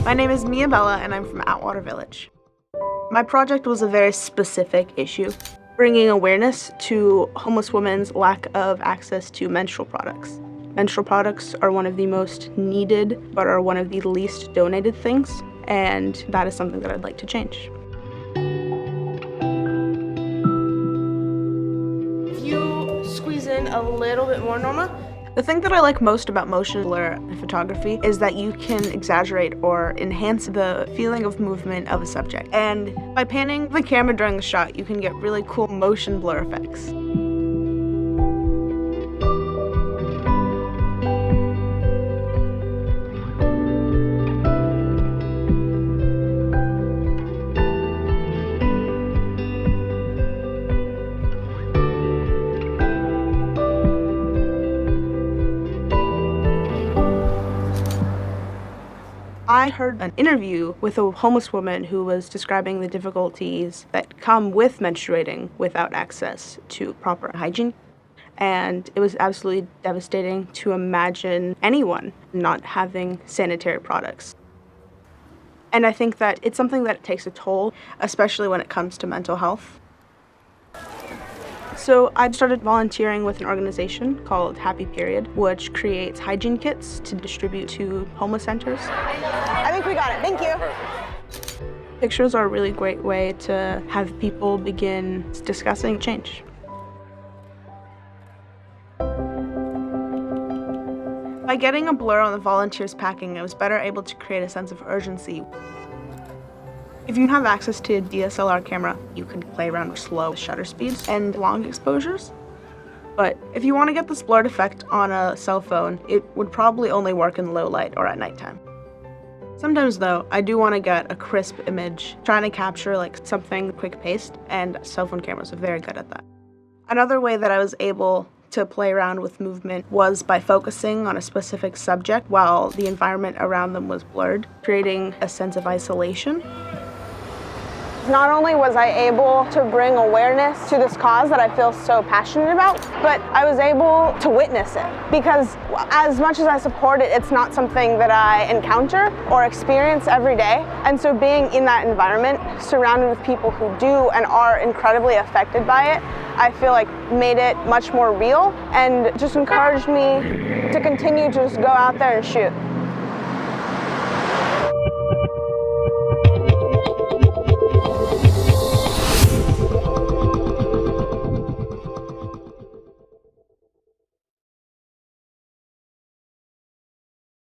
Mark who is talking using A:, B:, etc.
A: My name is Mia Bella and I'm from Atwater Village. My project was a very specific issue, bringing awareness to homeless women's lack of access to menstrual products. Menstrual products are one of the most needed, but are one of the least donated things, and that is something that I'd like to change. If you squeeze in a little bit more, Norma. The thing that I like most about motion blur in photography is that you can exaggerate or enhance the feeling of movement of a subject. And by panning the camera during the shot, you can get really cool motion blur effects. I heard an interview with a homeless woman who was describing the difficulties that come with menstruating without access to proper hygiene. And it was absolutely devastating to imagine anyone not having sanitary products. And I think that it's something that takes a toll, especially when it comes to mental health. So I started volunteering with an organization called Happy Period, which creates hygiene kits to distribute to homeless centers.
B: I think we got it, thank you.
A: Pictures are a really great way to have people begin discussing change. By getting a blur on the volunteers packing, I was better able to create a sense of urgency. If you have access to a DSLR camera, you can play around with slow shutter speeds and long exposures. But if you want to get this blurred effect on a cell phone, it would probably only work in low light or at nighttime. Sometimes though, I do want to get a crisp image, trying to capture like something quick-paced, and cell phone cameras are very good at that. Another way that I was able to play around with movement was by focusing on a specific subject while the environment around them was blurred, creating a sense of isolation.
B: Not only was I able to bring awareness to this cause that I feel so passionate about, but I was able to witness it. Because as much as I support it, it's not something that I encounter or experience every day. And so being in that environment, surrounded with people who do and are incredibly affected by it, I feel like made it much more real and just encouraged me to continue to just go out there and shoot.